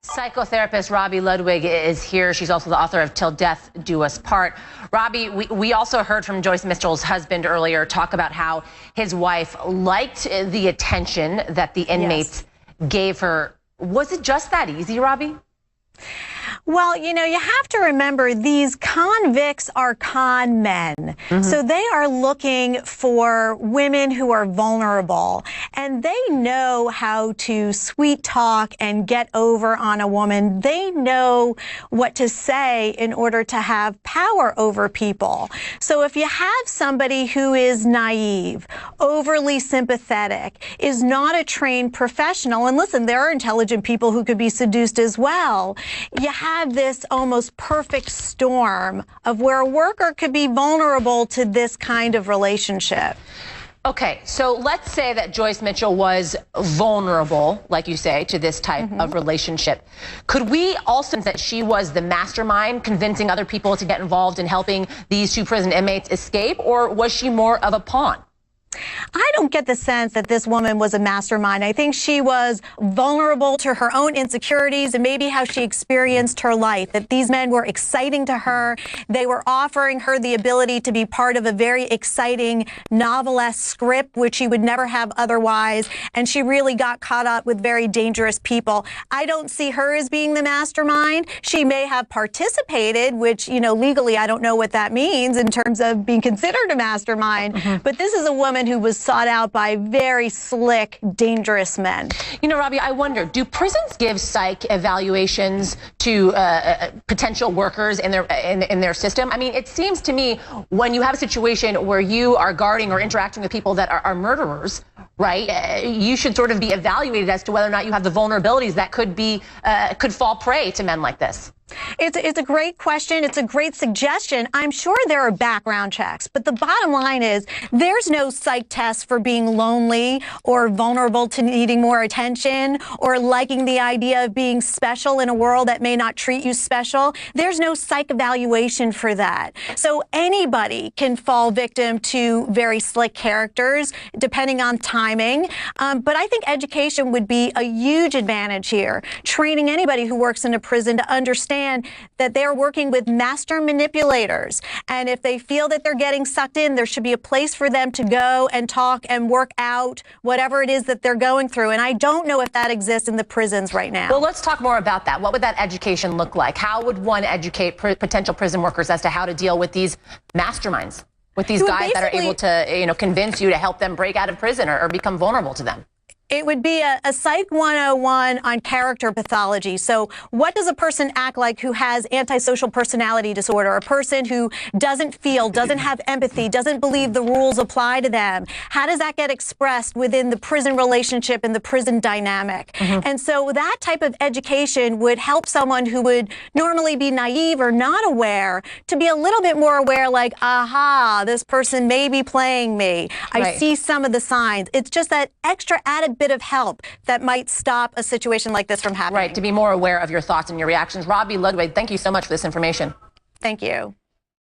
Psychotherapist Robi Ludwig is here. She's also the author of Till Death Do Us Part. Robi, we also heard from Joyce Mitchell's husband earlier talk about how his wife liked the attention that the inmates gave her. Was it just that easy, Robi? Well, you know, you have to remember these convicts are con men. So they are looking for women who are vulnerable, and they know how to sweet talk and get over on a woman. They know what to say in order to have power over people. So if you have somebody who is naive, overly sympathetic, is not a trained professional, and listen, there are intelligent people who could be seduced as well, you have this almost perfect storm of where a worker could be vulnerable to this kind of relationship. Okay, so let's say that Joyce Mitchell was vulnerable, like you say, to this type of relationship. Could we also say that she was the mastermind convincing other people to get involved in helping these two prison inmates escape, or was she more of a pawn? I don't get the sense that this woman was a mastermind. I think she was vulnerable to her own insecurities and maybe how she experienced her life, that these men were exciting to her. They were offering her the ability to be part of a very exciting novelesque script, which she would never have otherwise. And she really got caught up with very dangerous people. I don't see her as being the mastermind. She may have participated, which, you know, legally, I don't know what that means in terms of being considered a mastermind. But this is a woman who was sought out by very slick, dangerous men. You know, Robi, I wonder, do prisons give psych evaluations to potential workers in their system? I mean, it seems to me when you have a situation where you are guarding or interacting with people that are murderers, right, you should sort of be evaluated as to whether or not you have the vulnerabilities that could fall prey to men like this. It's a great question. It's a great suggestion. I'm sure there are background checks, but the bottom line is there's no psych test for being lonely or vulnerable to needing more attention or liking the idea of being special in a world that may not treat you special. There's no psych evaluation for that. So anybody can fall victim to very slick characters depending on timing. But I think education would be a huge advantage here. Training anybody who works in a prison to understand that they're working with master manipulators. And if they feel that they're getting sucked in, there should be a place for them to go and talk and work out whatever it is that they're going through. And I don't know if that exists in the prisons right now. Well, let's talk more about that. What would that education look like? How would one educate potential prison workers as to how to deal with these masterminds, with these guys that are able to, you know, convince you to help them break out of prison or become vulnerable to them? It would be a Psych 101 on character pathology. So what does a person act like who has antisocial personality disorder? A person who doesn't feel, doesn't have empathy, doesn't believe the rules apply to them. How does that get expressed within the prison relationship and the prison dynamic? And so that type of education would help someone who would normally be naive or not aware to be a little bit more aware, like, aha, this person may be playing me. I see some of the signs. It's just that extra added bit of help that might stop a situation like this from happening. Right, to be more aware of your thoughts and your reactions. Robi Ludwig, thank you so much for this information. Thank you.